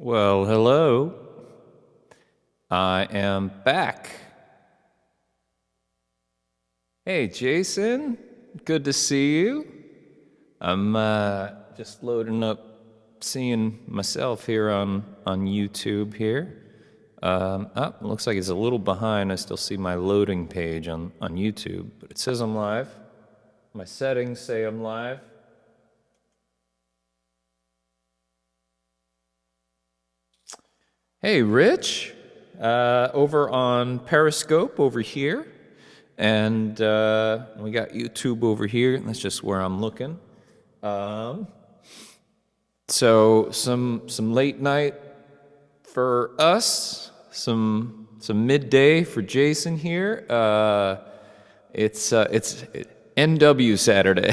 Well, hello. I am back. Hey, Jason. Good to see you. I'm just loading up, seeing myself here on YouTube here. Looks like it's a little behind. I still see my loading page on YouTube, but it says I'm live. My settings say I'm live. Hey, Rich, over on Periscope over here, and we got YouTube over here, and that's just where I'm looking. So some late night for us, some midday for Jason here. It's NW Saturday.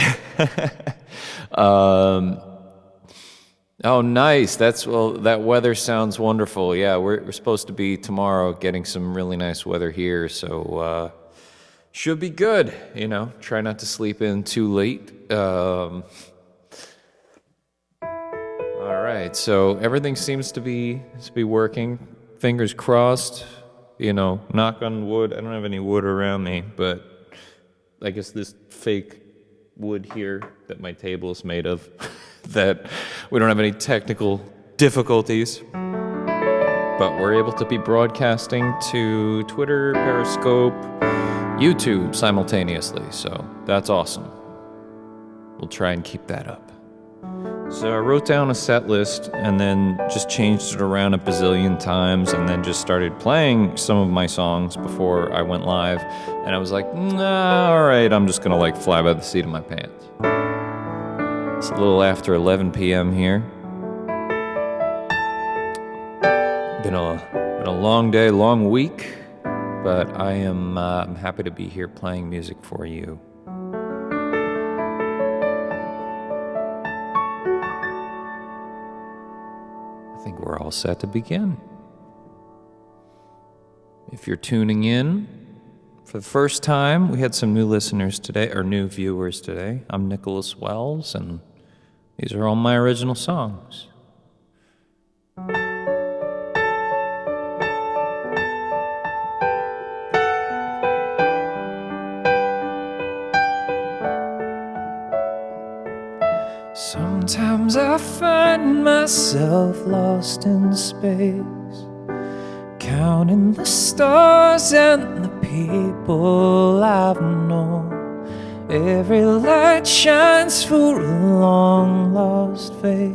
Oh, nice. That weather sounds wonderful. Yeah, we're supposed to be tomorrow getting some really nice weather here, so should be good. Try not to sleep in too late. All right, so everything seems to be working. Fingers crossed. Knock on wood. I don't have any wood around me, but I guess this fake wood here that my table is made of. That we don't have any technical difficulties, but we're able to be broadcasting to Twitter, Periscope, YouTube simultaneously, so that's awesome. We'll try and keep that up. So I wrote down a set list and then just changed it around a bazillion times and then just started playing some of my songs before I went live, and I was like, nah, all right, I'm just gonna fly by the seat of my pants. It's a little after 11 p.m. here. Been a long day, long week, but I'm happy to be here playing music for you. I think we're all set to begin. If you're tuning in for the first time, we had some new listeners today, or new viewers today. I'm Nicholas Wells, and these are all my original songs. Sometimes I find myself lost in space, counting the stars and the people I've known. Every light shines for a long lost face.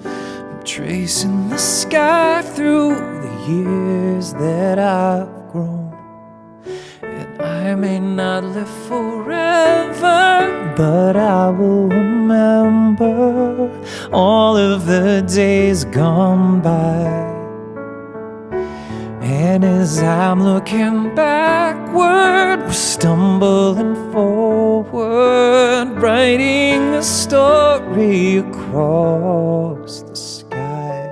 I'm tracing the sky through the years that I've grown. And I may not live forever, but I will remember all of the days gone by. And as I'm looking backward, we're stumbling forward, writing a story across the sky.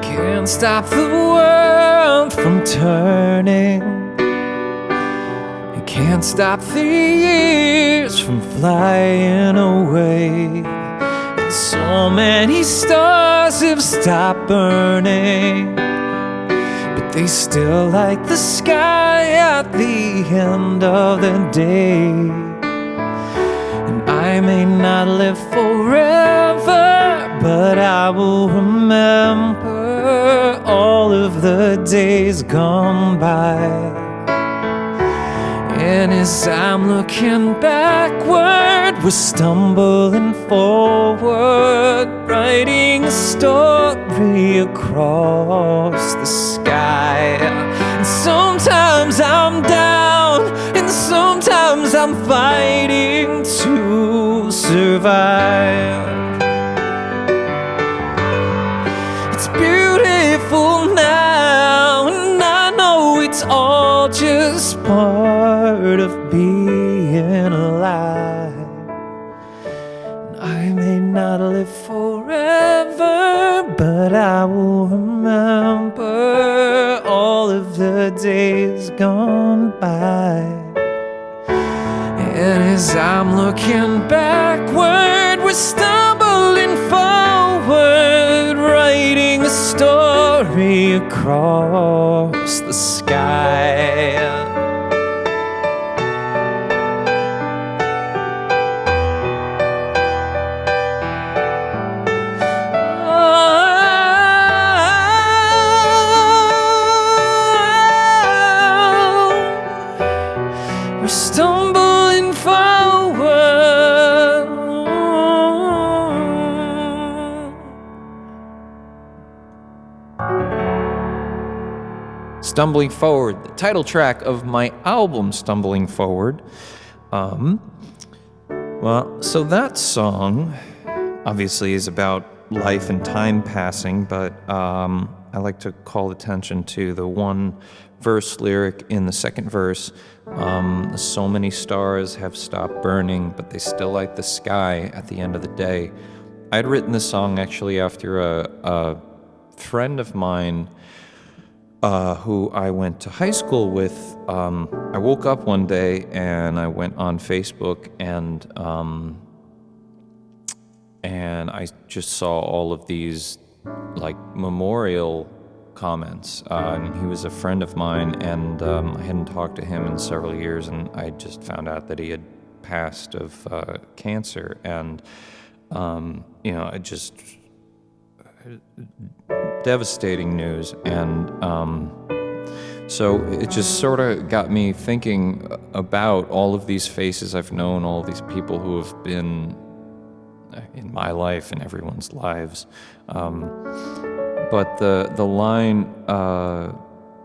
Can't stop the world from turning. Can't stop the years from flying away. And so many stars have stopped burning, but they still light the sky at the end of the day. And I may not live forever, but I will remember all of the days gone by. And as I'm looking backward, we're stumbling forward, writing a story across the sky. And sometimes I'm down, and sometimes I'm fighting to survive. It's beautiful now, and I know it's all just part of being alive. And I may not live forever, but I will remember all of the days gone And as I'm looking backward, we're stumbling forward, writing a story across the sky. We're stumbling forward, Stumbling Forward, the title track of my album, Stumbling Forward. Well, so that song obviously is about life and time passing, but I like to call attention to the one verse lyric in the second verse. So many stars have stopped burning, but they still light the sky at the end of the day. I'd written this song actually after a friend of mine who I went to high school with. I woke up one day and I went on Facebook and I just saw all of these like memorial comments. And he was a friend of mine, and I hadn't talked to him in several years, and I just found out that he had passed of cancer. And I just devastating news. And so it just sort of got me thinking about all of these faces I've known, all of these people who have been in my life and everyone's lives. But the line,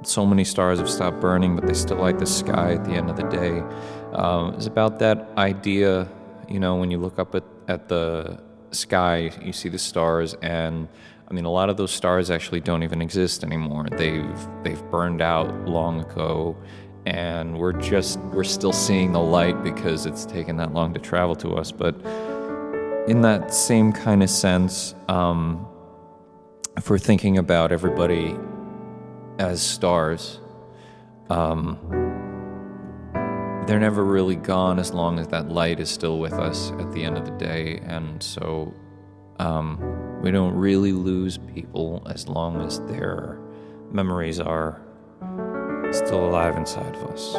so many stars have stopped burning, but they still light the sky at the end of the day, is about that idea, when you look up at the sky, you see the stars, and I mean, a lot of those stars actually don't even exist anymore. They've burned out long ago, and we're still seeing the light because it's taken that long to travel to us. But in that same kind of sense, if we're thinking about everybody as stars, they're never really gone as long as that light is still with us at the end of the day. And so we don't really lose people as long as their memories are still alive inside of us.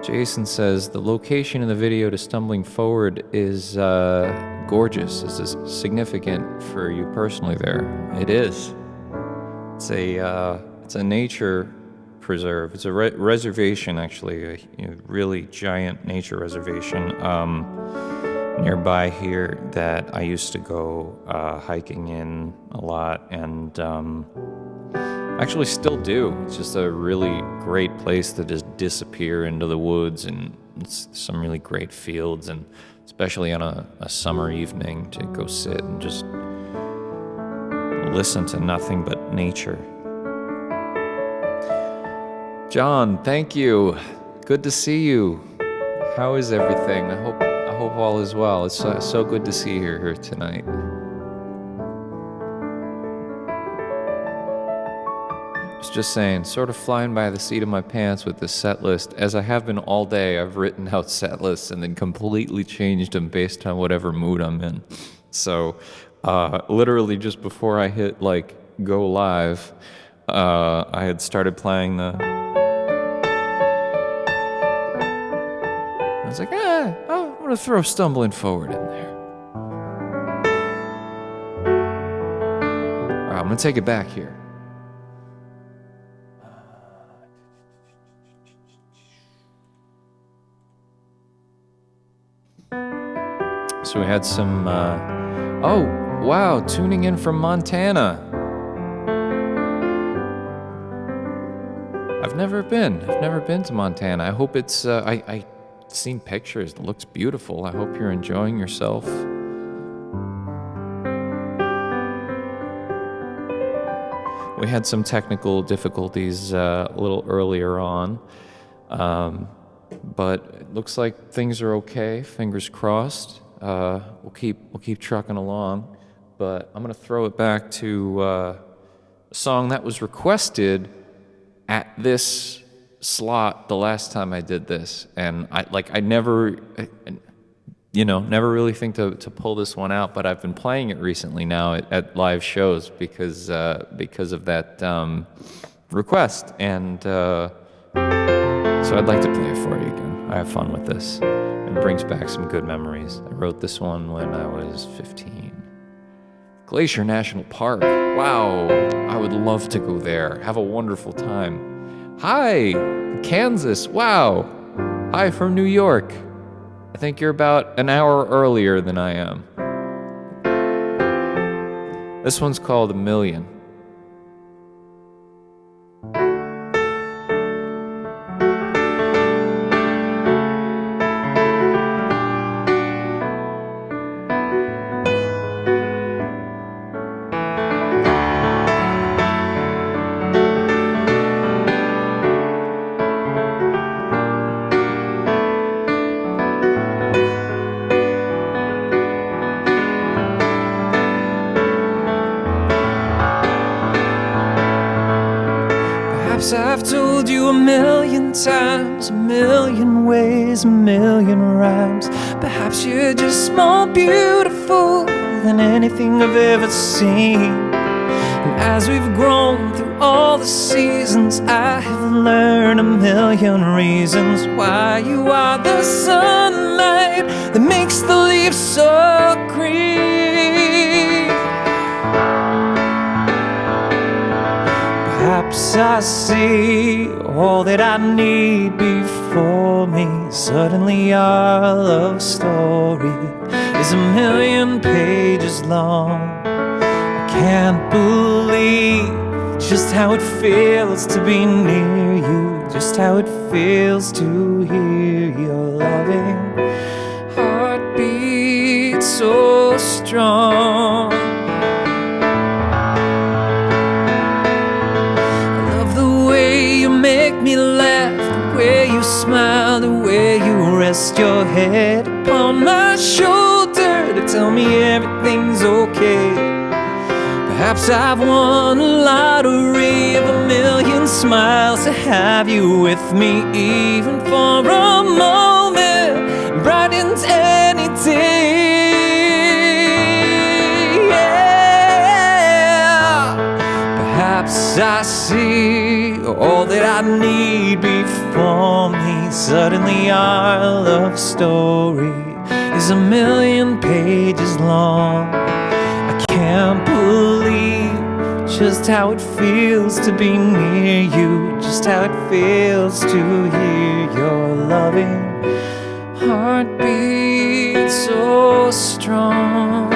Jason says, the location in the video to Stumbling Forward is gorgeous. This is significant for you personally there. It is. It's a nature preserve. It's a reservation, actually, a really giant nature reservation nearby here that I used to go hiking in a lot, and actually still do. It's just a really great place to just disappear into the woods, and it's some really great fields, and especially on a summer evening to go sit and just listen to nothing but nature. John, thank you. Good to see you. How is everything? I hope all is well. It's so good to see you here tonight. I was just saying, sort of flying by the seat of my pants with this set list. As I have been all day, I've written out set lists and then completely changed them based on whatever mood I'm in. So, literally just before I hit go live, I had started playing I was like, I'm gonna throw Stumbling Forward in there. All right, I'm gonna take it back here. So we had some, oh, wow, tuning in from Montana. I've never been to Montana. I hope it's, I've seen pictures, it looks beautiful. I hope you're enjoying yourself. We had some technical difficulties a little earlier on, but it looks like things are okay, fingers crossed. We'll keep trucking along, but I'm gonna throw it back to a song that was requested at this slot the last time I did this, and I never, never really think to pull this one out, but I've been playing it recently now at live shows because of that request, and so I'd like to play it for you again. I have fun with this. It brings back some good memories. I wrote this one when I was 15. Glacier National Park. Wow, I would love to go there. Have a wonderful time. Hi, Kansas. Wow. Hi from New York. I think you're about an hour earlier than I am. This one's called A Million. Perhaps I've told you a million times, a million ways, a million rhymes. Perhaps you're just more beautiful than anything I've ever seen. And as we've grown through all the seasons, I have learned a million reasons why you are the sunlight that makes the leaves so green. Perhaps I see all that I need before me. Suddenly our love story is a million pages long. I can't believe just how it feels to be near you, just how it feels to hear your loving heartbeat so strong. Make me laugh, the way you smile, the way you rest your head upon my shoulder to tell me everything's okay. Perhaps I've won a lottery of a million smiles to have you with me, even for a moment, brightens any day. Yeah. Perhaps I see all that I need before me. Suddenly our love story is a million pages long. I can't believe just how it feels to be near you, just how it feels to hear your loving heartbeat so strong.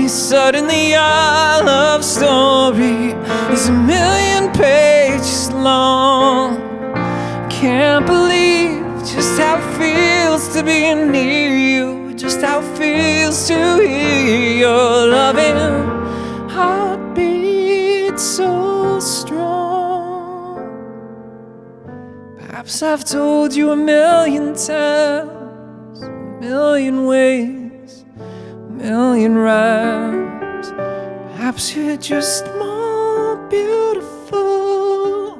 Suddenly our love story is a million pages long. Can't believe just how it feels to be near you, just how it feels to hear your loving heartbeat so strong. Perhaps I've told you a million times, a million ways, a million rhymes. Perhaps you're just more beautiful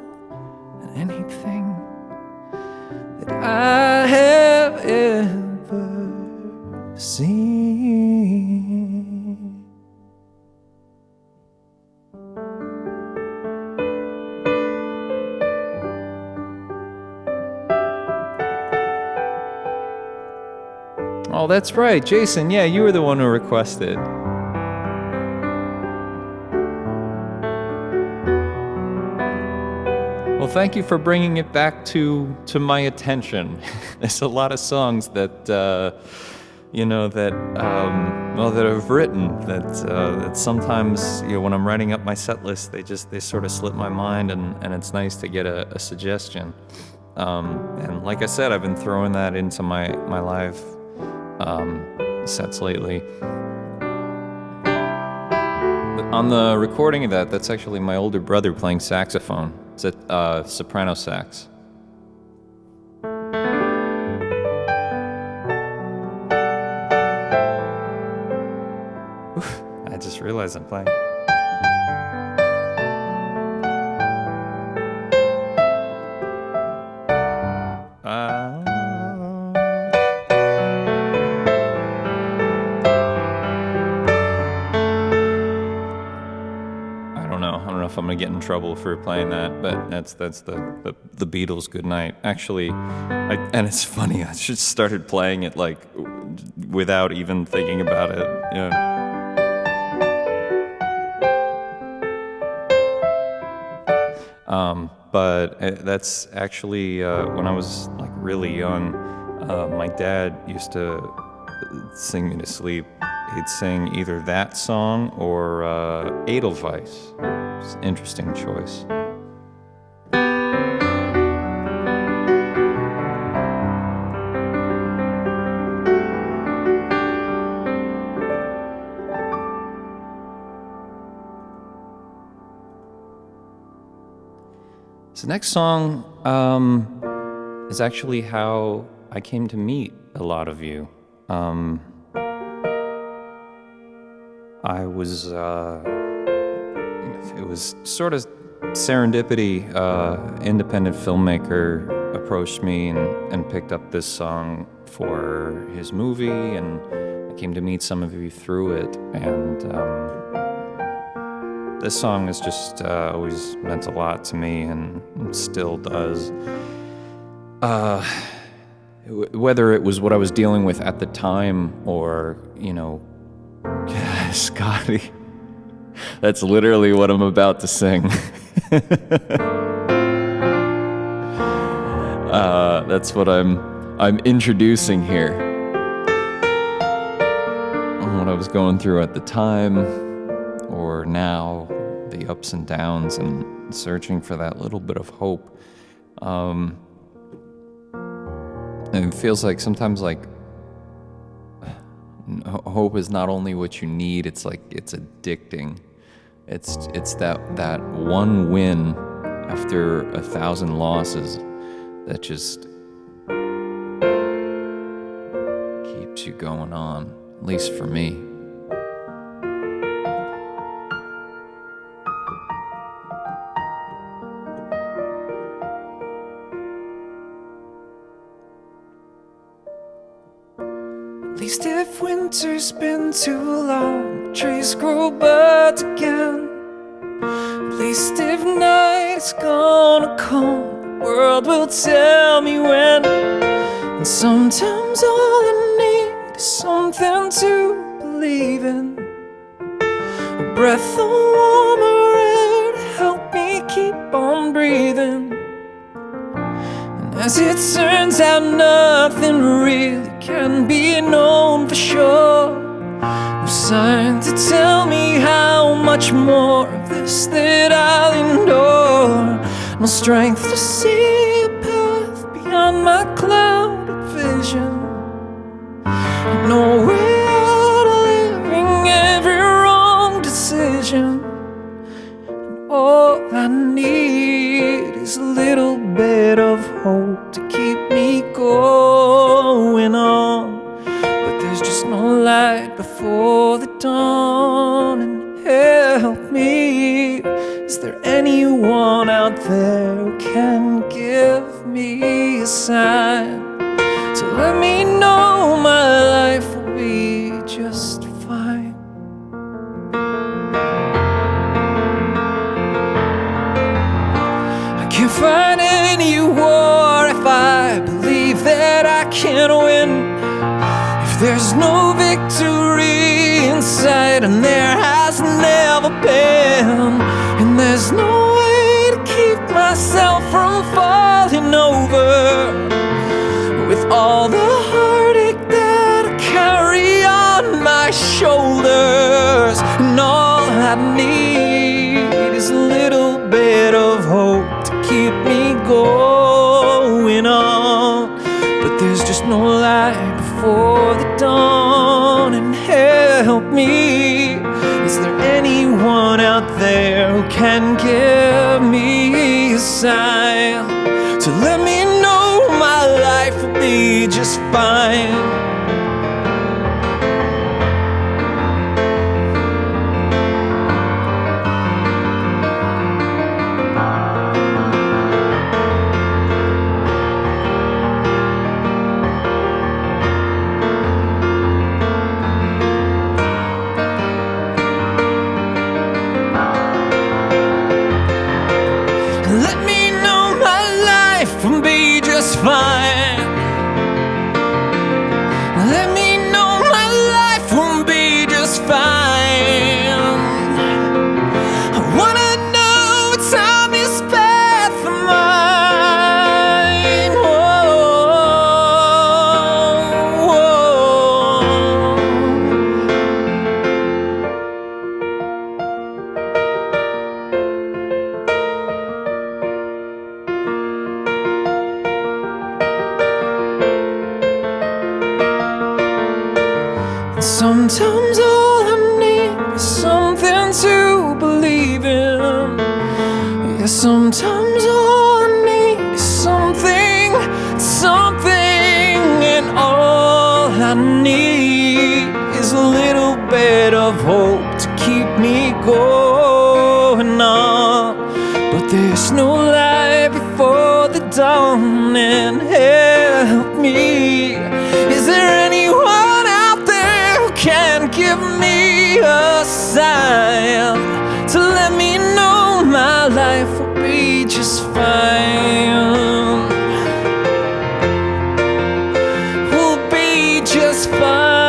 than anything that I have ever seen. Oh, that's right, Jason. Yeah, you were the one who requested. Well, thank you for bringing it back to my attention. There's a lot of songs that that I've written. That sometimes, when I'm writing up my set list, they sort of slip my mind, and it's nice to get a suggestion. And like I said, I've been throwing that into my live sets lately. On the recording of that's actually my older brother playing saxophone. It's a soprano sax. I just realized I'm playing. I don't know if I'm gonna get in trouble for playing that, but that's the Beatles' "Good Night." Actually, and it's funny. I just started playing it like without even thinking about it. But that's actually when I was like really young. My dad used to sing me to sleep. He'd sing either that song or Edelweiss. It's an interesting choice. So the next song is actually how I came to meet a lot of you. It was sort of serendipity. Independent filmmaker approached me and picked up this song for his movie, and I came to meet some of you through it. And this song has just always meant a lot to me, and still does. Whether it was what I was dealing with at the time, or Scotty, that's literally what I'm about to sing. That's what I'm introducing here. What I was going through at the time, or now, the ups and downs, and searching for that little bit of hope. And it feels like sometimes hope is not only what you need, it's addicting. It's that one win after 1,000 losses that just keeps you going on, at least for me. At least if winter's been too long, trees grow buds again. At least if night is gonna come, the world will tell me when. And sometimes all I need is something to believe in, a breath of warmer air to help me keep on breathing. And as it turns out, nothing really can be known for sure. No sign to tell me how much more of this that I'll endure. No strength to see a path beyond my clouded vision. No way out of living every wrong decision. And all I need is a little bit of hope to keep me going on. But there's just no light before the dawn. And help me, is there anyone out there who can give me a sign to let me know my life will be just fine? I can't fight any war if I believe that I can win. If there's no victory in sight, and there has never been, and there's no way to keep myself from falling over with all the heartache that I carry I need is a little bit of hope to keep me going on. But there's just no light before the dawn. And help me, is there anyone out there who can give me a sign to let me know my life will be just fine? Let me know my life will be just fine. Let me know my life will be just fine. I wanna know what time is path of mine. Sometimes all I need is something to believe in. Yeah, sometimes all I need is something, and all I need is a little bit of hope to keep me going on. But there's no light before the dawn, and help me, is there anyone out there who can give me a sign to let me know my life will be just fine? Will be just fine.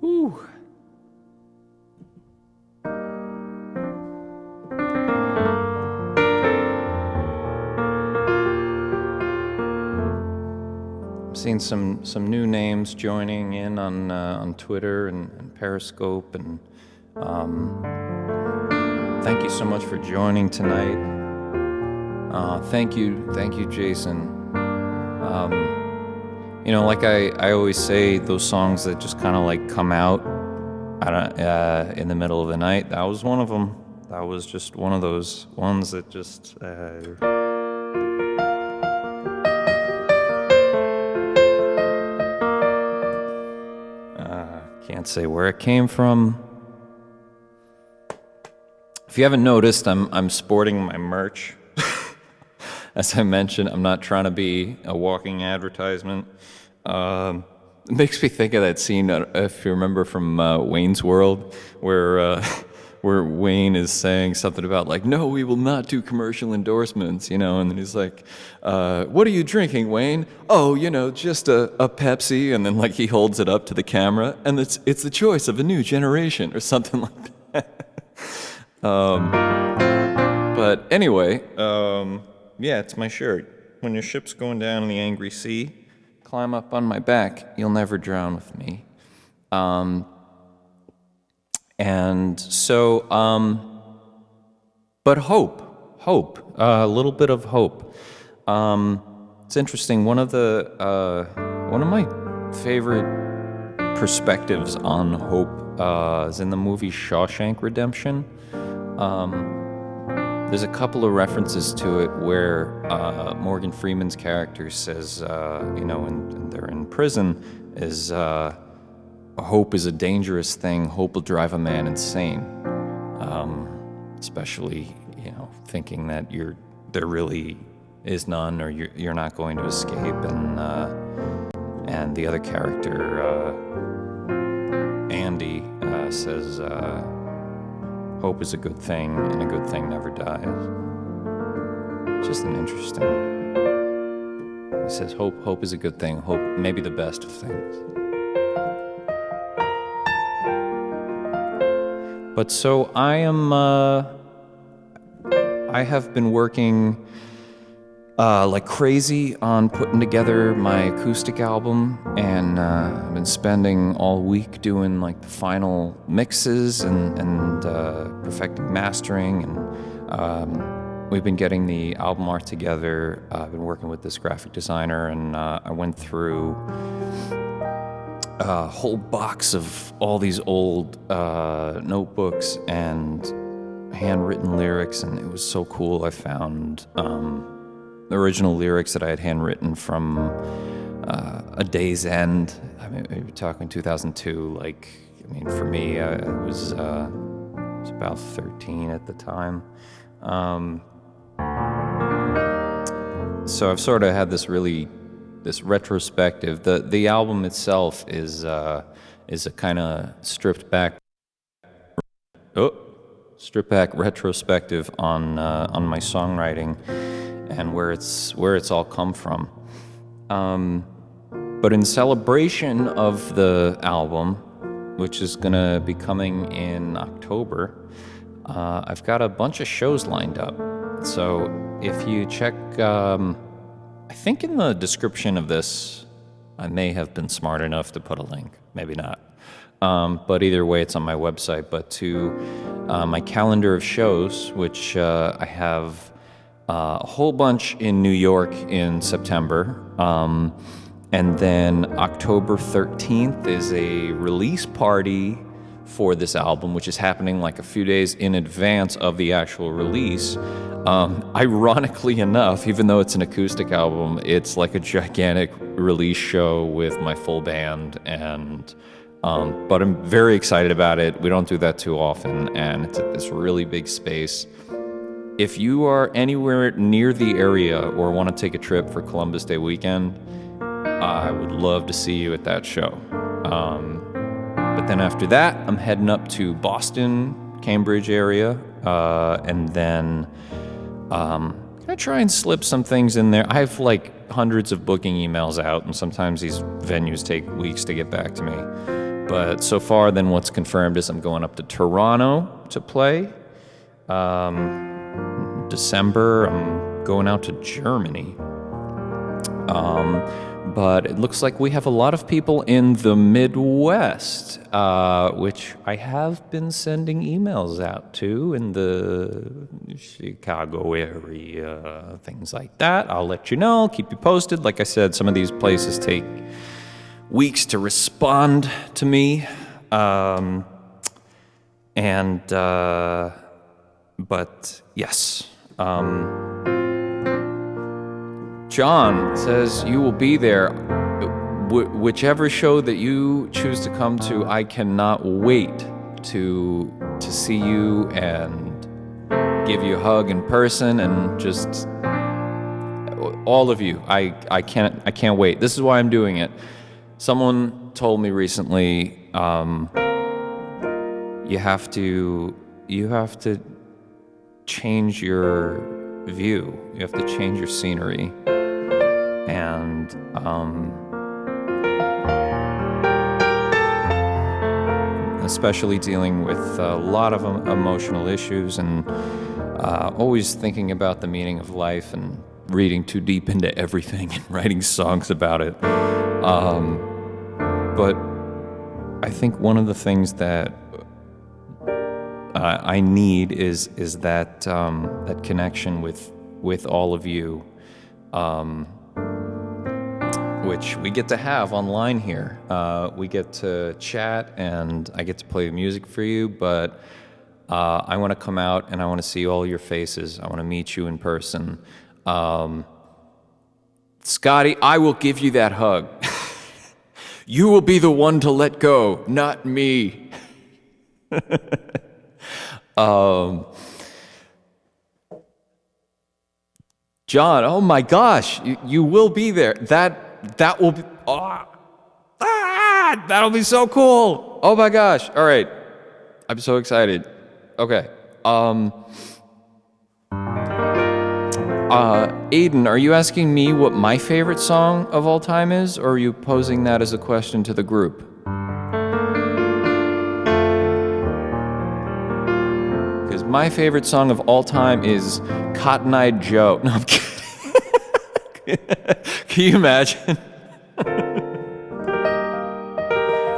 Whew. I'm seeing some new names joining in on Twitter and Periscope, and thank you so much for joining tonight. Thank you, Jason. You know, like I always say, those songs that just kind of like come out in the middle of the night, that was one of them. That was just one of those ones that just can't say where it came from. If you haven't noticed, I'm sporting my merch. As I mentioned, I'm not trying to be a walking advertisement. It makes me think of that scene, if you remember, from Wayne's World, where Wayne is saying something about like, no, we will not do commercial endorsements, you know, and then he's like, what are you drinking, Wayne? Oh, you know, just a Pepsi, and then like he holds it up to the camera, and it's the choice of a new generation, or something like that. But anyway, yeah, it's my shirt. When your ship's going down in the angry sea, climb up on my back, you'll never drown with me. And so, but hope, a little bit of hope. It's interesting. One of my favorite perspectives on hope is in the movie Shawshank Redemption. There's a couple of references to it where Morgan Freeman's character says, you know, when they're in prison, is hope is a dangerous thing. Hope will drive a man insane, especially, you know, thinking that there really is none, or you're not going to escape. And the other character Andy says, hope is a good thing, and a good thing never dies. Just an interesting... He says, hope is a good thing. Hope may be the best of things. But so I have been working like crazy on putting together my acoustic album, and I've been spending all week doing like the final mixes and perfecting mastering, and we've been getting the album art together. I've been working with this graphic designer, and I went through a whole box of all these old notebooks and handwritten lyrics, and it was so cool. I found the original lyrics that I had handwritten from A Day's End. I mean, we were talking 2002. Like, I mean, for me, I was about 13 at the time. So I've sort of had this retrospective. The album itself is a kind of stripped back retrospective on my songwriting and where it's all come from. But in celebration of the album, which is gonna be coming in October, I've got a bunch of shows lined up. So if you check, I think in the description of this, I may have been smart enough to put a link, maybe not. But either way, it's on my website. But to my calendar of shows, which I have a whole bunch in New York in September. And then October 13th is a release party for this album, which is happening like a few days in advance of the actual release. Ironically enough, even though it's an acoustic album, it's like a gigantic release show with my full band, and but I'm very excited about it. We don't do that too often, and it's at this really big space. If you are anywhere near the area or want to take a trip for Columbus Day weekend, I would love to see you at that show. But then after that, I'm heading up to Boston, Cambridge area, and then gonna try and slip some things in there. I have like hundreds of booking emails out, and sometimes these venues take weeks to get back to me. But so far, then what's confirmed is I'm going up to Toronto to play. December, I'm going out to Germany. But it looks like we have a lot of people in the Midwest, which I have been sending emails out to in the Chicago area, things like that. I'll let you know, keep you posted. Like I said, some of these places take weeks to respond to me. But yes. John says you will be there. Whichever show that you choose to come to, I cannot wait to see you and give you a hug in person, and just all of you. I can't wait. This is why I'm doing it. Someone told me recently, you have to change your view. You have to change your scenery. And especially dealing with a lot of emotional issues, and always thinking about the meaning of life and reading too deep into everything and writing songs about it. But I think one of the things that I need is that that connection with all of you, which we get to have online here. We get to chat, and I get to play music for you, but I want to come out and I want to see all your faces. I want to meet you in person. Scotty, I will give you that hug. You will be the one to let go, not me. John, oh my gosh, you will be there. That will be, that'll be so cool. Oh my gosh. All right. I'm so excited. Okay. Aiden, are you asking me what my favorite song of all time is, or are you posing that as a question to the group? Because my favorite song of all time is Cotton Eye Joe. No, I'm kidding. Can you imagine?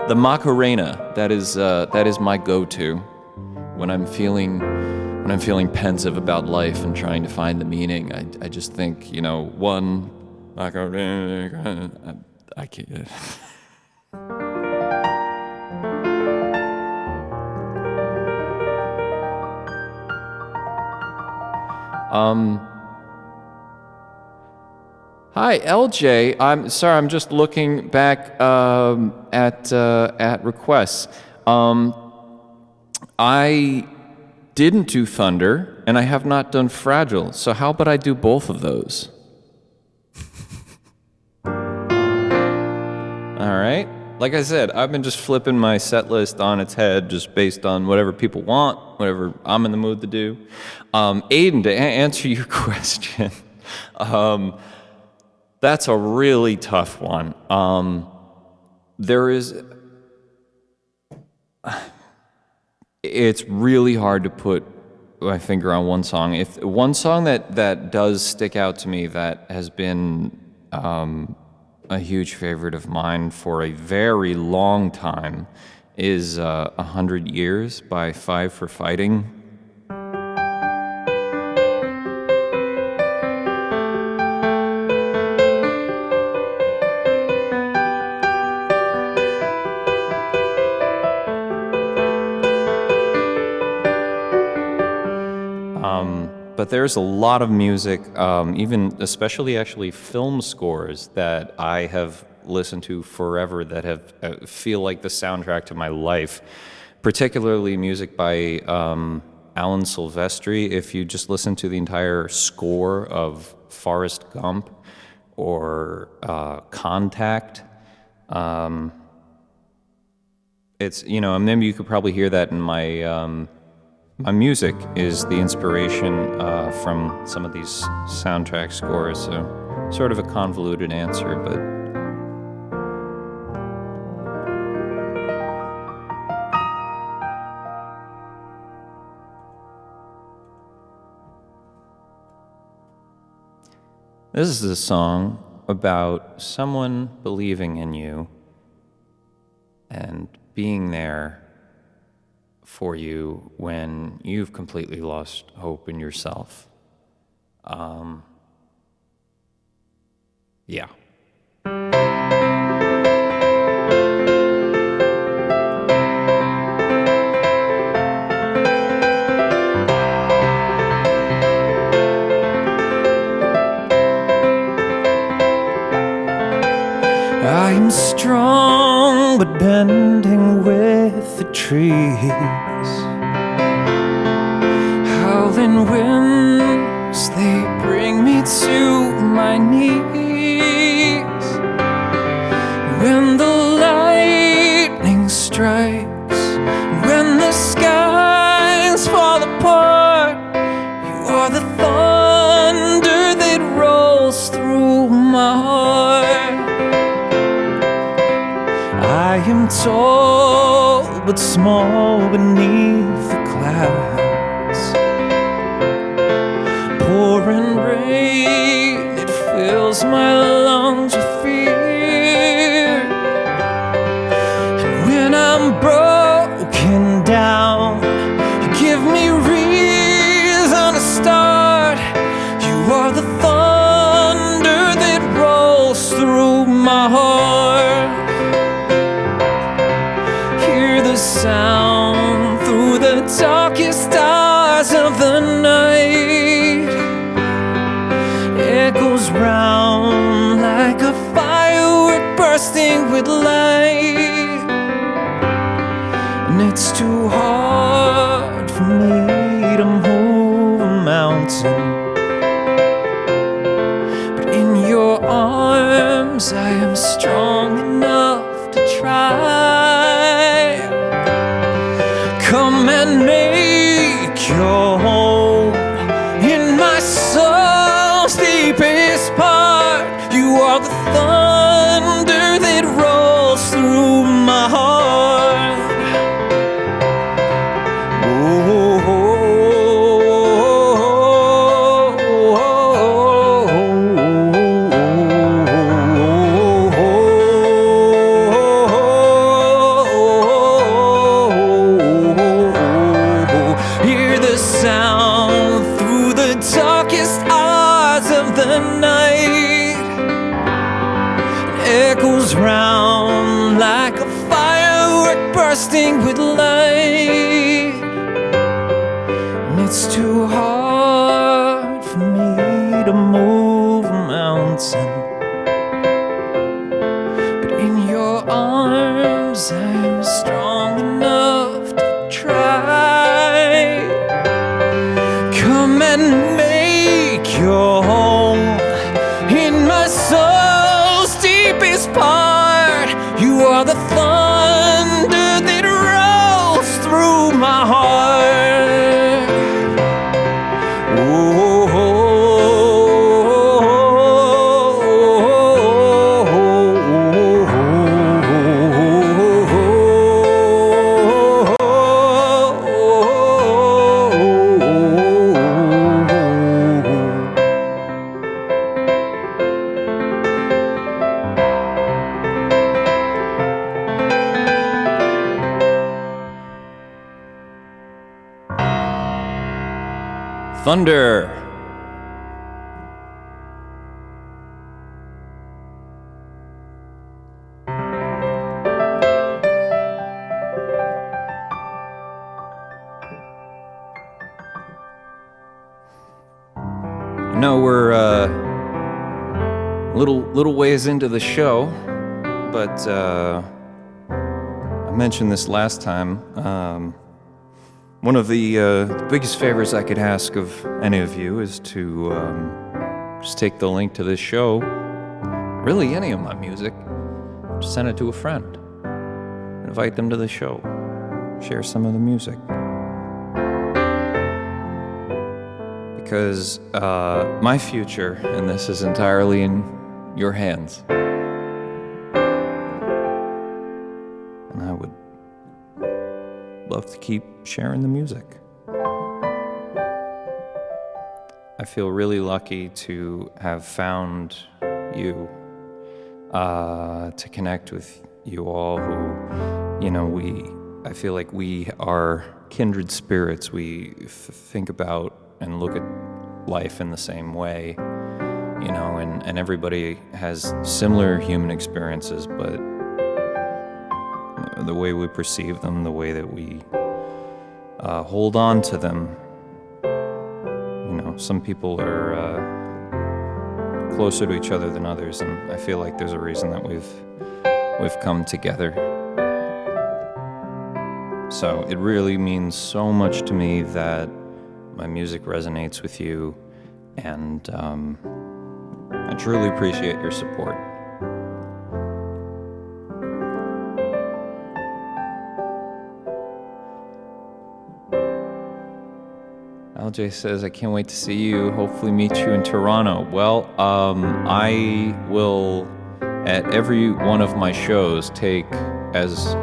The Macarena. That is my go-to when I'm feeling pensive about life and trying to find the meaning. I just think, one Macarena. I can't. Hi, LJ. I'm sorry. I'm just looking back at requests. I didn't do Thunder, and I have not done Fragile. So how about I do both of those? All right. Like I said, I've been just flipping my set list on its head, just based on whatever people want, whatever I'm in the mood to do. Aiden, to answer your question. That's a really tough one. It's really hard to put my finger on one song. If one song that does stick out to me that has been a huge favorite of mine for a very long time is 100 Years by Five for Fighting. But there's a lot of music, especially actually film scores that I have listened to forever that have feel like the soundtrack to my life. Particularly music by Alan Silvestri. If you just listen to the entire score of Forrest Gump or Contact, it's maybe you could probably hear that in my music is the inspiration from some of these soundtrack scores, so sort of a convoluted answer, but... This is a song about someone believing in you and being there for you when you've completely lost hope in yourself. Yeah. I am strong but bending with the trees. Howling winds, they bring me to my knees. When the lightning strikes, when the skies fall apart, you are the thunder that rolls through my heart. I am tall but small beneath the clouds. Pouring rain, it fills my lungs with fear. And when I'm broken down, you give me reason to start. You are the thunder that rolls through my heart. Hear the sound through the darkest hours of the night. Echoes round like a firework bursting with light. And it's too hard for me to move a mountain, but in your arms I am strong enough to try. your home in my soul's deepest part. You are the thunder that rolls through my heart. Hear the sound through the darkest hours of the night. It echoes round like a firework bursting with light. And it's too hard for me to move a mountain, but in your arms I'm strong enough to try. Come and make your home in my soul's deepest part. You are the thunder that rolls through my heart. Thunder. I know we're little ways into the show, but I mentioned this last time. One of the biggest favors I could ask of any of you is to just take the link to this show, really any of my music, just send it to a friend, invite them to the show, share some of the music. Because my future in this is entirely in your hands. And I would love to keep sharing the music. I feel really lucky to have found you, to connect with you all who, you know, I feel like we are kindred spirits. We think about and look at life in the same way, you know, and everybody has similar human experiences, but the way we perceive them, the way that we hold on to them. You know, some people are closer to each other than others, and I feel like there's a reason that we've come together. So it really means so much to me that my music resonates with you, and I truly appreciate your support. LJ says, I can't wait to see you, hopefully meet you in Toronto. Well, I will, at every one of my shows, take as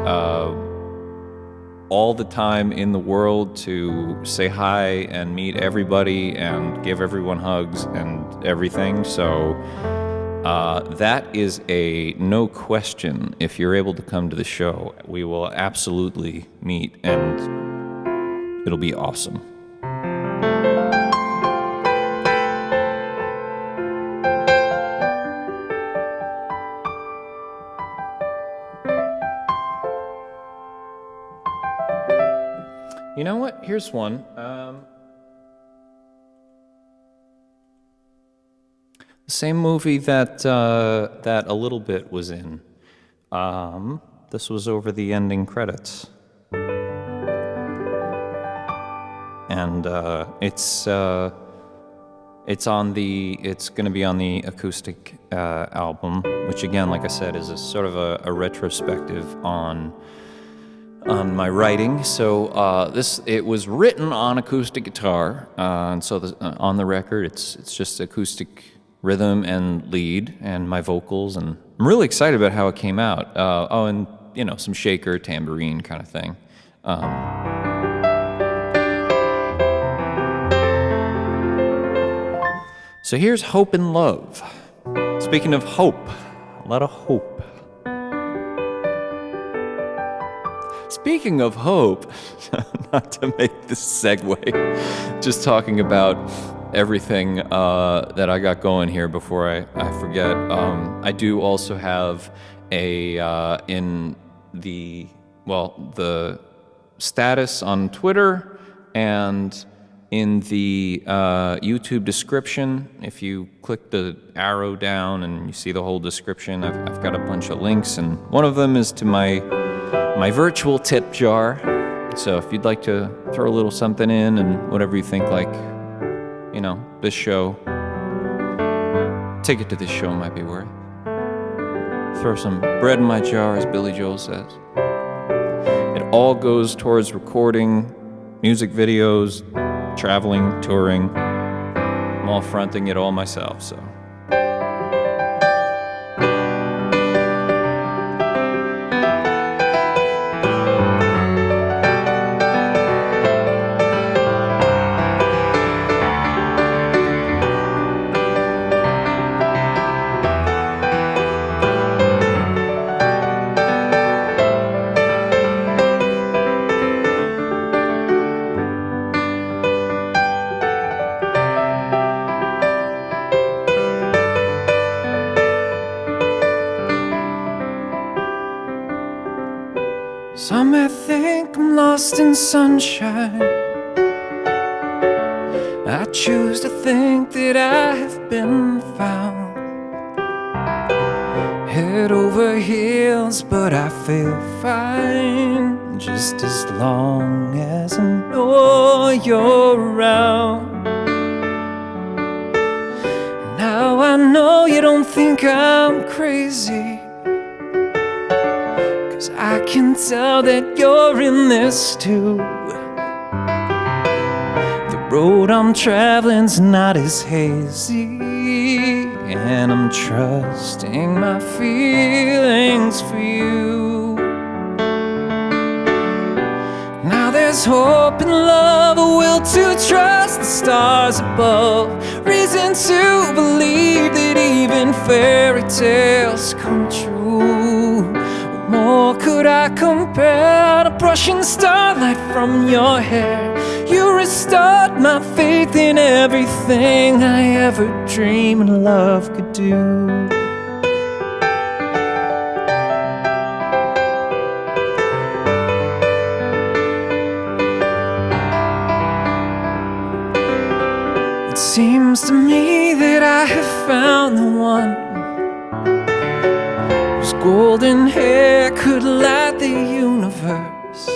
all the time in the world to say hi and meet everybody and give everyone hugs and everything. So that is a no question. If you're able to come to the show, we will absolutely meet, and it'll be awesome. You know what? Here's one. The same movie that that A Little Bit was in. This was over the ending credits, and it's going to be on the acoustic album, which again, like I said, is a sort of a retrospective on on my writing. So it was written on acoustic guitar, and so on the record it's just acoustic rhythm and lead and my vocals, and I'm really excited about how it came out. And some shaker, tambourine kind of thing. So here's Hope and Love. Speaking of hope, a lot of hope. Speaking of hope, not to make this segue, just talking about everything that I got going here before I forget. I do also have in the status on Twitter and in the YouTube description, if you click the arrow down and you see the whole description, I've got a bunch of links, and one of them is to my virtual tip jar. So if you'd like to throw a little something in and whatever you think, like, this show, ticket to this show might be worth. Throw some bread in my jar, as Billy Joel says. It all goes towards recording music videos, traveling, touring. I'm all fronting it all myself, so. Some may think I'm lost in sunshine. I choose to think that I have been found. Head over heels, but I feel fine, just as long as I know you're around. Now I know you don't think I'm crazy, 'cause I can tell that you're in this too. The road I'm traveling's not as hazy, and I'm trusting my feelings for you. Now there's hope and love, a will to trust the stars above, reason to believe that even fairy tales come true. What more could I compare to brushing starlight from your hair? You restored my faith in everything I ever dreamed love could do. It seems to me that I have found the one whose golden hair could light the universe,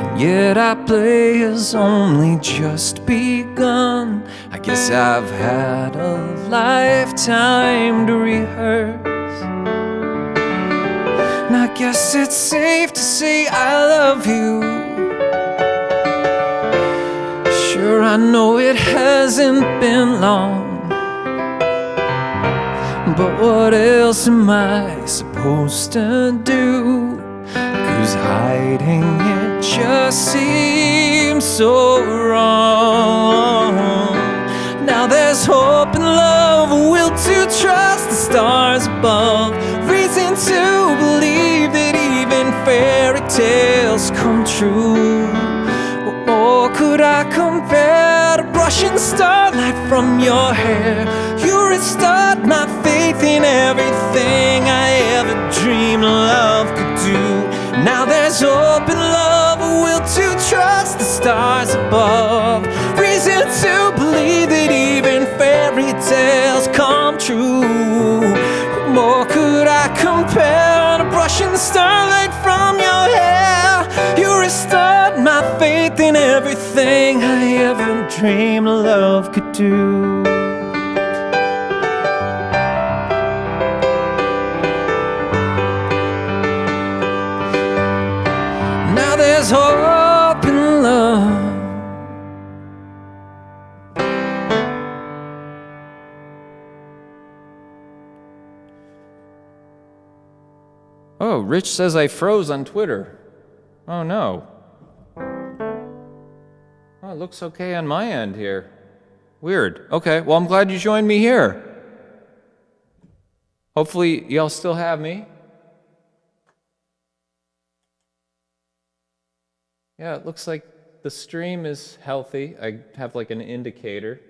and yet our play has only just begun. I guess I've had a lifetime to rehearse, and I guess it's safe to say I love you. Sure, I know it hasn't been long, but what else am I supposed to do? 'Cause hiding it just seems so wrong. Now there's hope and love, a will to trust the stars above, reason to believe that even fairy tales come true. What more could I compare to brushing starlight from your hair? You restored my faith in everything I ever dreamed love could do. Now there's hope and love, a will to trust the stars above, reason to believe that even fairy tales come true. What more could I compare to brushing the starlight from your hair? You restored my faith in everything I ever dreamed love could do. Oh, Rich says I froze on Twitter. Oh no. Oh, it looks okay on my end here. Weird. Okay, well, I'm glad you joined me here. Hopefully, y'all still have me. Yeah, it looks like the stream is healthy. I have like an indicator.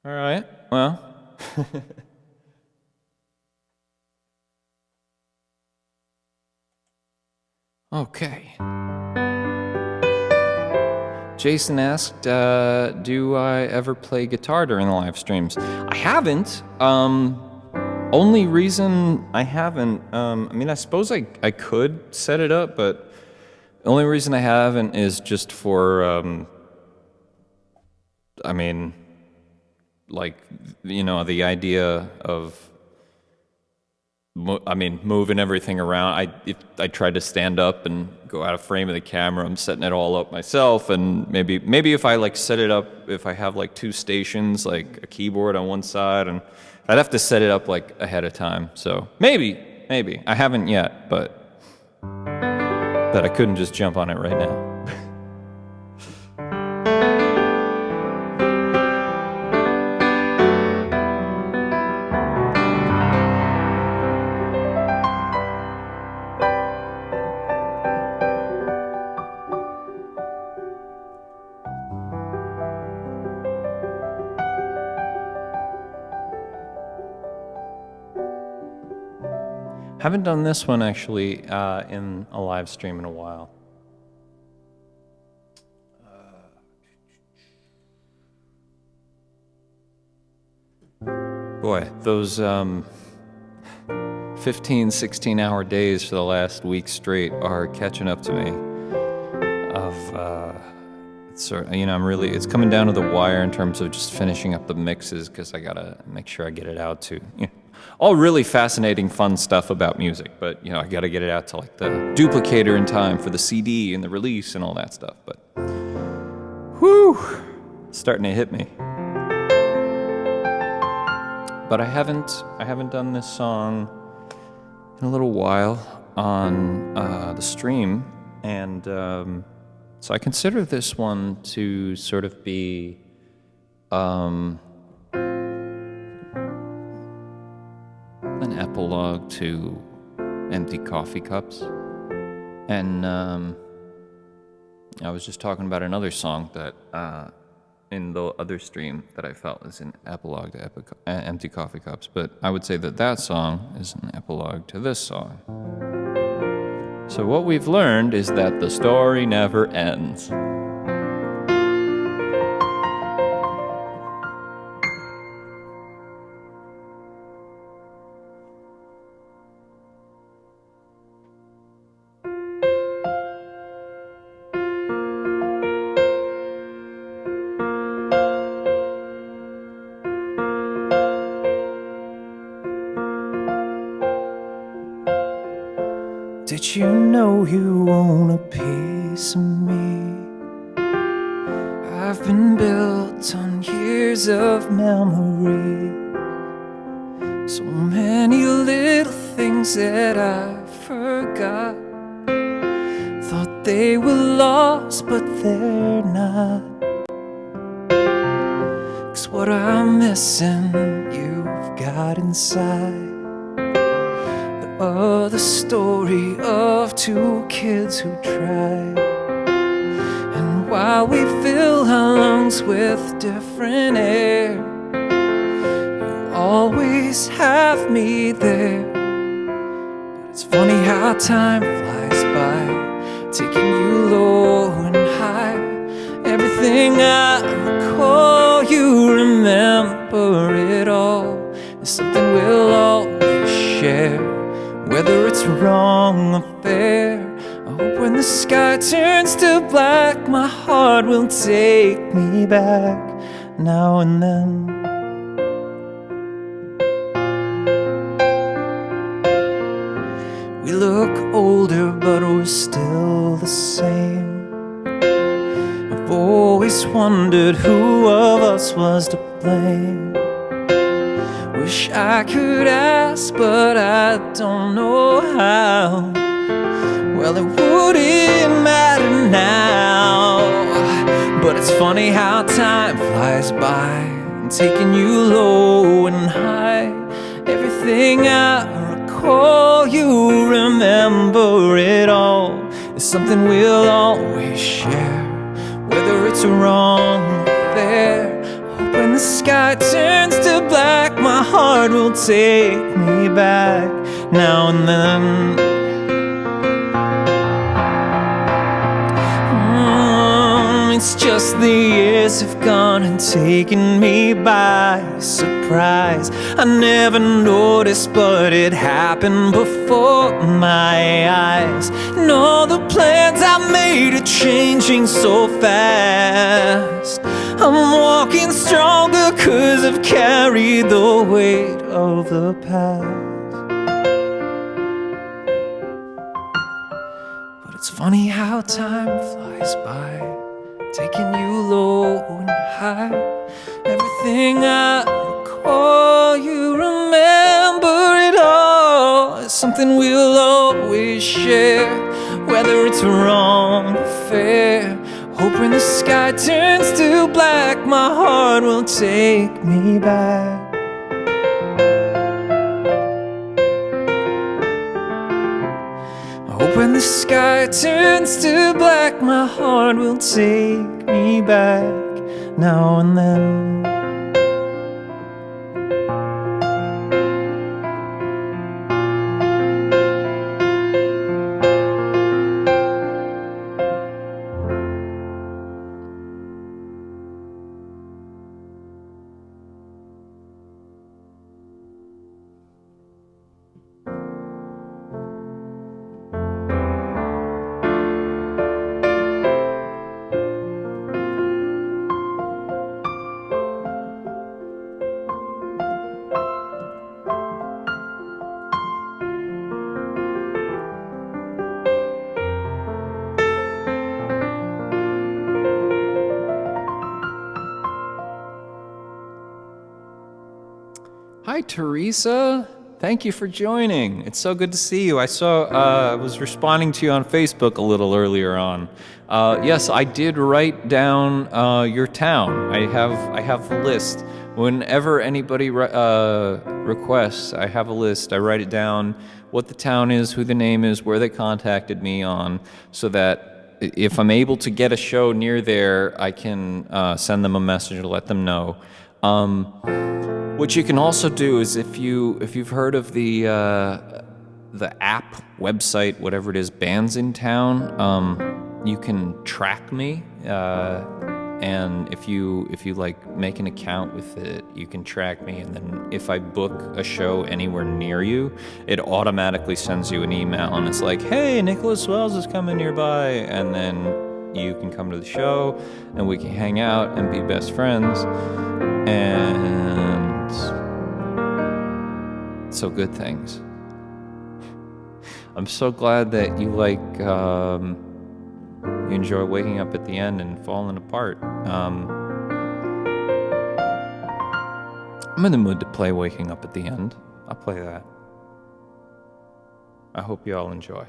All right, well. Okay. Jason asked, do I ever play guitar during the live streams? I haven't. Only reason I haven't, I mean, I suppose I could set it up, but the only reason I haven't is just for, I mean, like, you know, the idea of, moving everything around. If I tried to stand up and go out of frame of the camera, I'm setting it all up myself, and maybe if I like set it up, if I have like two stations, like a keyboard on one side, and I'd have to set it up like ahead of time. So maybe I haven't yet, but I couldn't just jump on it right now. Haven't done this one actually in a live stream in a while. Boy, those 15, 16-hour days for the last week straight are catching up to me. It's coming down to the wire in terms of just finishing up the mixes, because I gotta make sure I get it out to, all really fascinating, fun stuff about music, but, I gotta get it out to, like, the duplicator in time for the CD and the release and all that stuff, but, whew, it's starting to hit me. But I haven't done this song in a little while on the stream, and so I consider this one to sort of be an epilogue to Empty Coffee Cups. And I was just talking about another song that in the other stream that I felt is an epilogue to Empty Coffee Cups, but I would say that song is an epilogue to this song. So what we've learned is that the story never ends. Did you know you own a piece of me? I've been built on years of memory. So many little things that I forgot. Thought they were lost, but they're not. 'Cause what I'm missing, you've got inside. The story of two kids who tried. And while we fill our lungs with different air, you always have me there. But it's funny how time flies by, taking you low and high. Everything I recall, you remember it all. It's something we'll always share, whether it's wrong or fair. I hope when the sky turns to black, my heart will take me back now and then. We look older, but we're still the same. I've always wondered who of us was to blame. Wish I could ask, but I I don't know how. Well, it wouldn't matter now. But it's funny how time flies by, taking you low and high. Everything I recall, you remember it all. It's something we'll always share, whether it's wrong or fair. Hope when the sky turns to black, my heart will take me back now and then. It's just the years have gone and taken me by surprise. I never noticed, but it happened before my eyes. And all the plans I made are changing so fast. I'm walking stronger 'cause I've carried the weight of the past. But it's funny how time flies by, taking you low and high. Everything I recall, you remember it all. It's something we'll always share, whether it's wrong or fair. Hope when the sky turns to black, my heart will take me back. Hope when the sky turns to black, my heart will take me back now and then. Hi, Teresa. Thank you for joining. It's so good to see you. I was responding to you on Facebook a little earlier on. Yes, I did write down your town. I have a list. Whenever anybody requests, I have a list. I write it down, what the town is, who the name is, where they contacted me on, so that if I'm able to get a show near there, I can send them a message to let them know. What you can also do is if you've heard of the app, website, whatever it is, Bands in Town, you can track me, and if you like make an account with it, you can track me, and then if I book a show anywhere near you, it automatically sends you an email, and it's like, hey, Nicholas Wells is coming nearby, and then you can come to the show, and we can hang out and be best friends, and so good things. I'm so glad that you you enjoy waking up at the end and falling apart. I'm in the mood to play Waking Up at the End. I'll play that. I hope you all enjoy.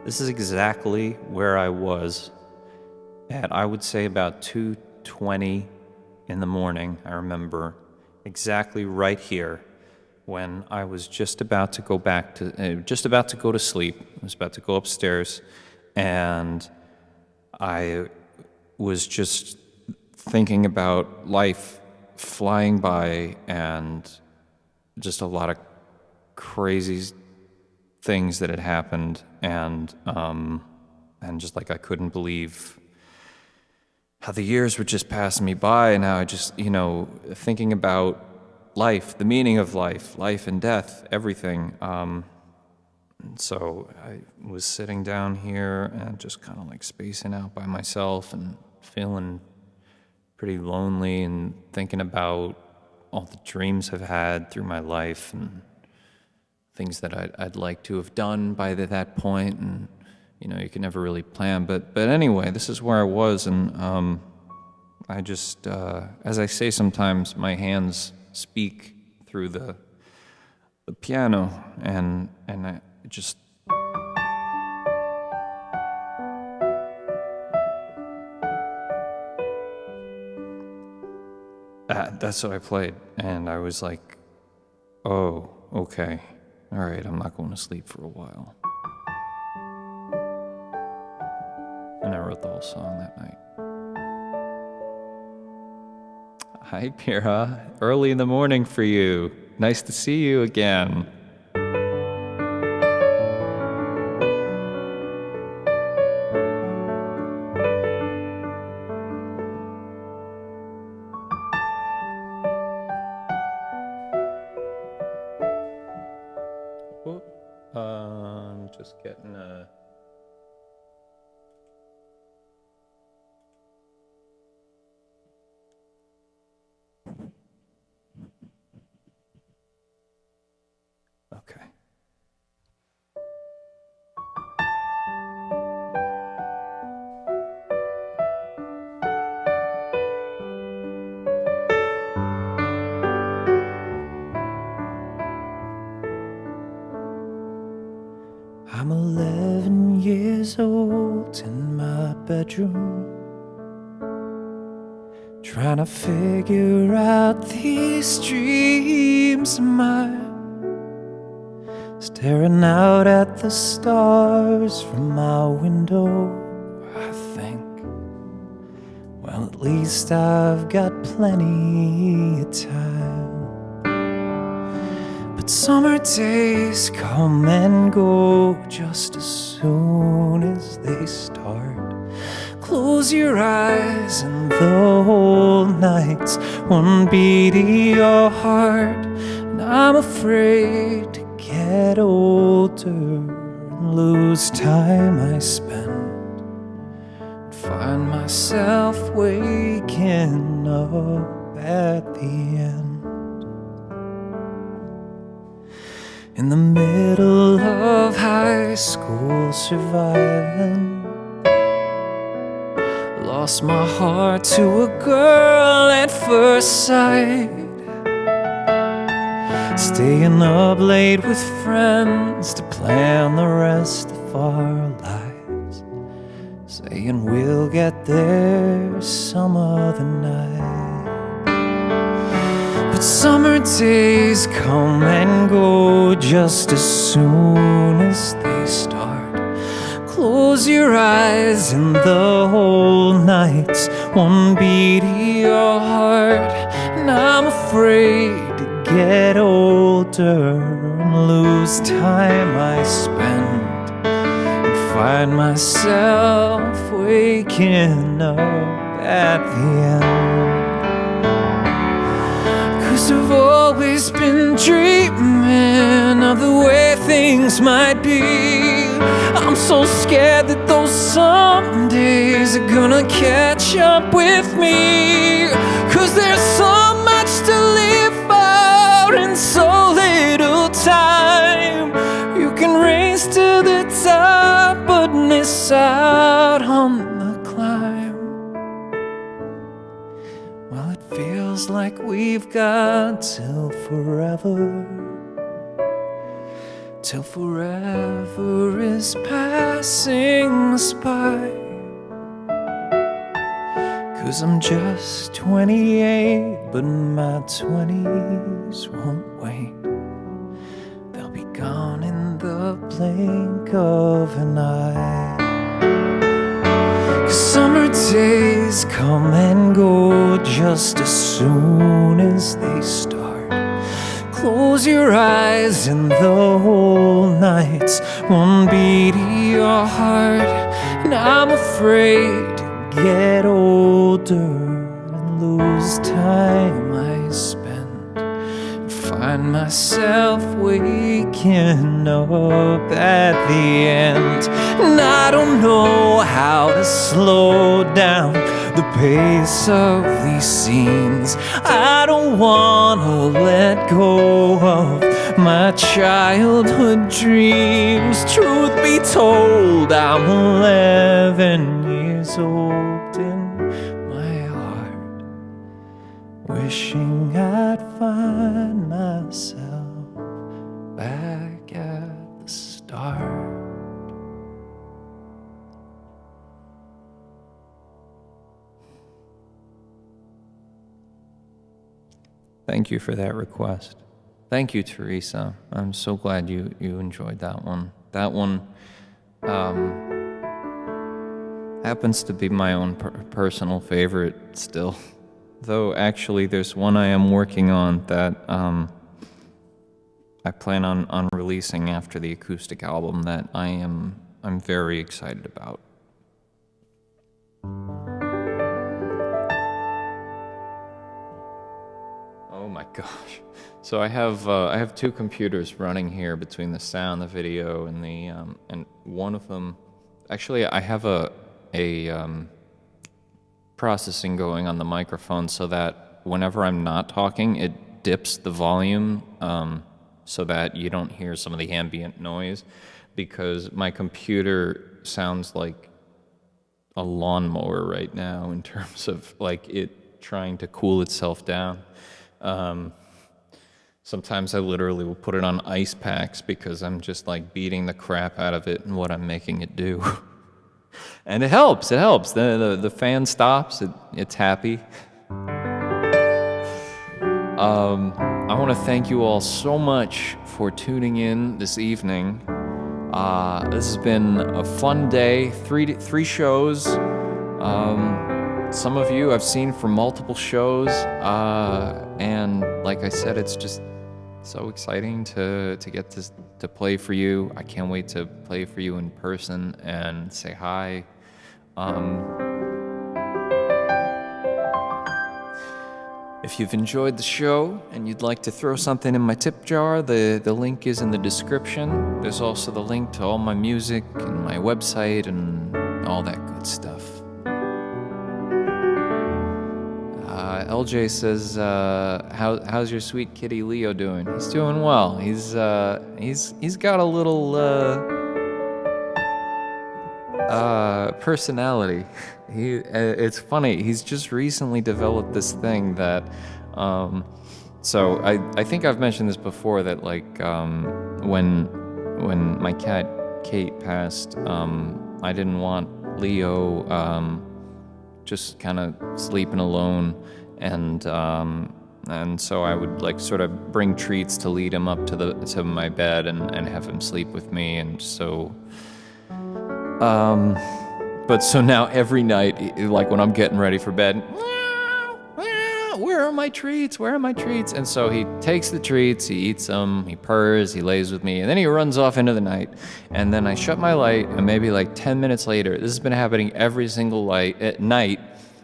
This is exactly where I was at, I would say, about 2:20 in the morning. I remember exactly right here when I was just about to go to sleep. I was about to go upstairs, and I was just thinking about life flying by and just a lot of crazy things that had happened, and just like I couldn't believe how the years were just passing me by, and how I just, thinking about life, the meaning of life and death, everything. So I was sitting down here and just kind of like spacing out by myself and feeling pretty lonely and thinking about all the dreams I've had through my life and things that I'd like to have done by that point, and you can never really plan. But anyway, this is where I was, and I just, as I say sometimes, my hands speak through the piano, and I just. That's what I played, and I was like, oh, okay, all right, I'm not going to sleep for a while. And I wrote the whole song that night. Hi, Pira. Early in the morning for you. Nice to see you again. Just getting okay. I'm 11 years old in my bedroom, trying to figure out these dreams of mine, staring out at the stars from my window. I think, well, at least I've got plenty of time. But summer days come and go just as soon as they start. Close your eyes and the whole night's one beat of your heart. And I'm afraid to get older and lose time I spend, and find myself waking up at the end. In the middle of high school, surviving, lost my heart to a girl at first sight. Staying up late with friends to plan the rest of our lives, saying we'll get there some other night. But summer days come and go just as soon as they start. Close your eyes and the whole night's one beat of your heart. And I'm afraid to get older and lose time I spend, and find myself waking up at the end. 'Cause I've always been dreaming of the way things might be. I'm so scared that those somedays are gonna catch up with me. 'Cause there's so much to live for in so little time. You can race to the top but miss out on the climb. Well, it feels like we've got till forever, till forever is passing us by. 'Cause I'm just 28, but my 20s won't wait. They'll be gone in the blink of an eye. 'Cause summer days come and go just as soon as they start. Close your eyes and the whole night's one beat of your heart. And I'm afraid to get older and lose time I spend, and find myself waking up at the end. And I don't know how to slow down the pace of these scenes. I don't wanna let go of my childhood dreams. Truth be told, I'm 11 years old in my heart, wishing I'd find myself back at the start. Thank you for that request. Thank you, Teresa. I'm so glad you enjoyed that one. That one happens to be my own personal favorite still. Though actually there's one I am working on that I plan on releasing after the acoustic album that I'm very excited about. Oh my gosh. So I have two computers running here between the sound, the video, and the and one of them, actually I have a processing going on the microphone so that whenever I'm not talking, it dips the volume so that you don't hear some of the ambient noise, because my computer sounds like a lawnmower right now in terms of like it trying to cool itself down. Sometimes I literally will put it on ice packs because I'm just like beating the crap out of it and what I'm making it do. And it helps. The fan stops. It's happy. I want to thank you all so much for tuning in this evening. This has been a fun day. Three shows. Some of you I've seen from multiple shows, and like I said, it's just so exciting to get to play for you. I can't wait to play for you in person and say hi. If you've enjoyed the show and you'd like to throw something in my tip jar, the link is in the description. There's also the link to all my music and my website and all that good stuff. LJ says, how's your sweet kitty Leo doing? He's doing well. He's got a little personality. It's funny. He's just recently developed this thing that, so I think I've mentioned this before, that like when my cat Kate passed, I didn't want Leo just kind of sleeping alone. And so I would like sort of bring treats to lead him up to my bed and have him sleep with me. And so, but so now every night, like when I'm getting ready for bed, where are my treats? Where are my treats? And so he takes the treats, he eats them, he purrs, he lays with me, and then he runs off into the night. And then I shut my light, and maybe like 10 minutes later, this has been happening every single night,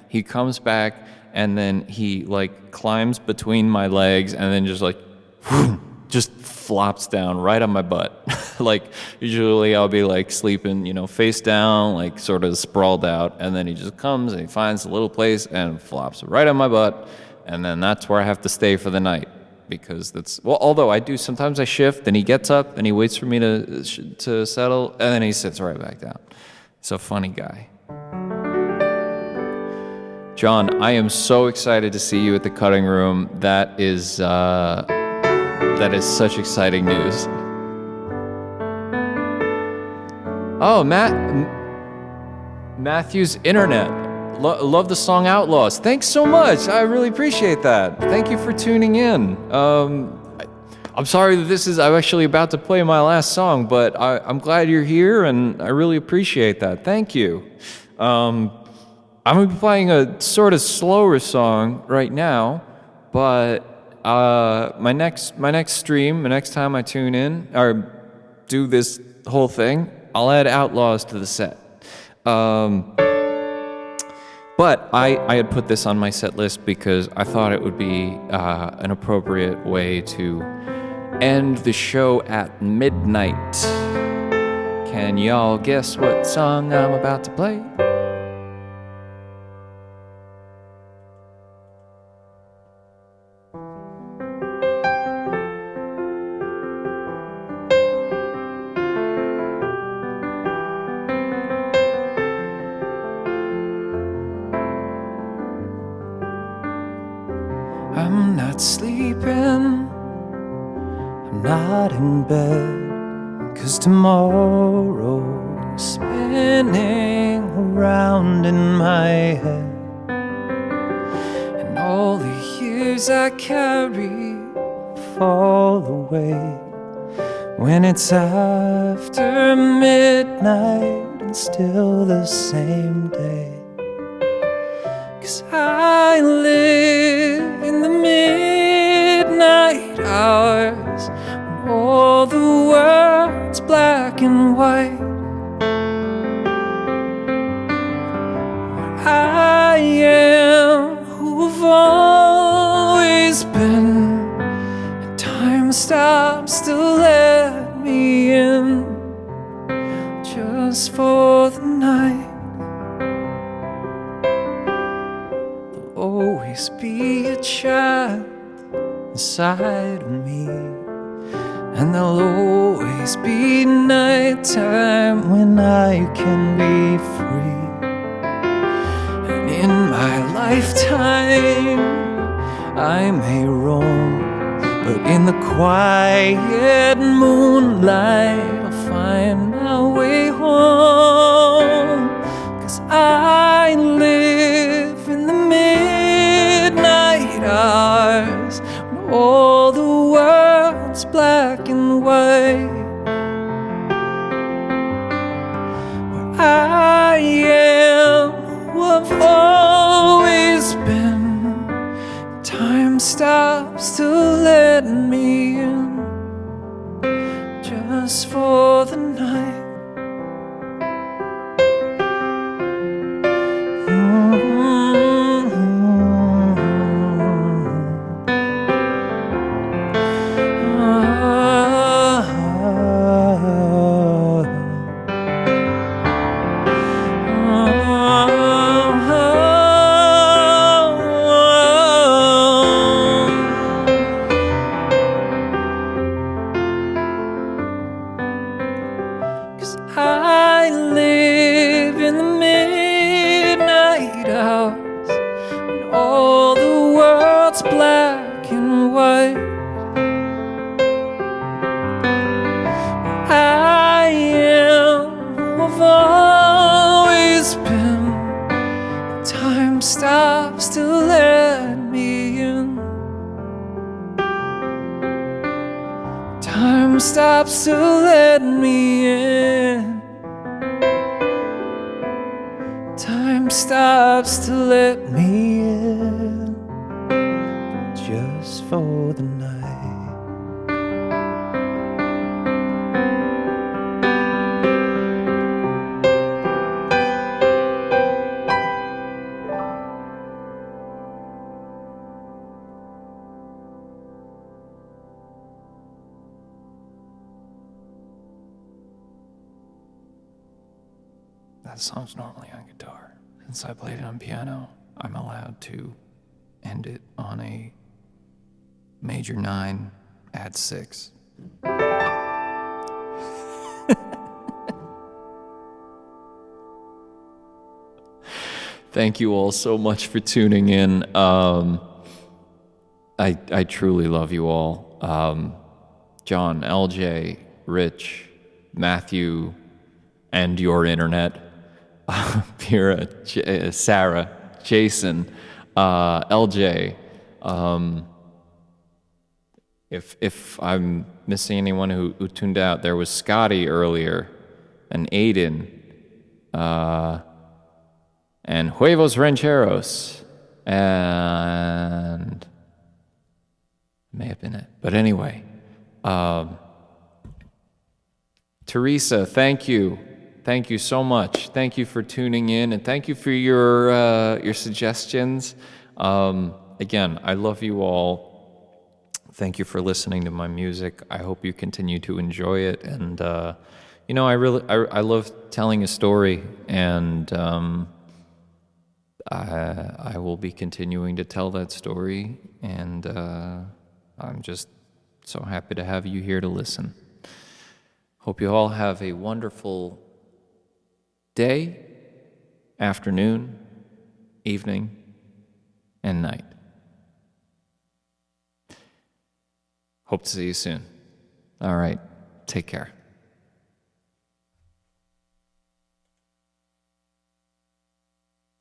he comes back, and then he like climbs between my legs and then just like just flops down right on my butt. Like usually I'll be like sleeping, face down, like sort of sprawled out, and then he just comes and he finds a little place and flops right on my butt, and then that's where I have to stay for the night, because although I do sometimes I shift and he gets up and he waits for me to settle, and then he sits right back down. He's a funny guy. John, I am so excited to see you at the cutting room. That is such exciting news. Oh, Matthew's internet. Love the song Outlaws. Thanks so much. I really appreciate that. Thank you for tuning in. I'm sorry that I'm actually about to play my last song, but I'm glad you're here, and I really appreciate that. Thank you. I'm going to be playing a sort of slower song right now, but my next stream, the next time I tune in or do this whole thing, I'll add Outlaws to the set. But I had put this on my set list because I thought it would be an appropriate way to end the show at midnight. Can y'all guess what song I'm about to play? not sleeping, I'm not in bed, 'cause tomorrow's spinning around in my head. And all the years I carry fall away when it's after midnight and still the same day. 'Cause I live in the midnight hours when all the world's black and white. I am who I've always been, and time stops to let me in, just for the night. There'll always be a child inside of me, and there'll always be nighttime when I can be free. And in my lifetime I may roam, but in the quiet moonlight I'll find my way home. 'Cause I live in the midnight hours when all the world's black and white. Where I am who I've always been, time stops to let me in, just for the night. I live in the midnight hours when all the world's black and white. I am who I've always been, time stops to let me in, time stops to let me in, time stops to let me in, just for the night. That song's normally on guitar. Since I played it on piano, I'm allowed to end it on a major 9, add 6. Thank you all so much for tuning in. I truly love you all. John, LJ, Rich, Matthew, and your internet. Pira, Sarah, Jason, LJ. If I'm missing anyone who tuned out, there was Scotty earlier, and Aiden, and Huevos Rancheros, and may have been it. But anyway, Teresa, thank you. Thank you so much. Thank you for tuning in, and thank you for your suggestions. Again, I love you all. Thank you for listening to my music. I hope you continue to enjoy it. And I love telling a story, and I will be continuing to tell that story. And I'm just so happy to have you here to listen. Hope you all have a wonderful day, afternoon, evening, and night. Hope to see you soon. All right. Take care.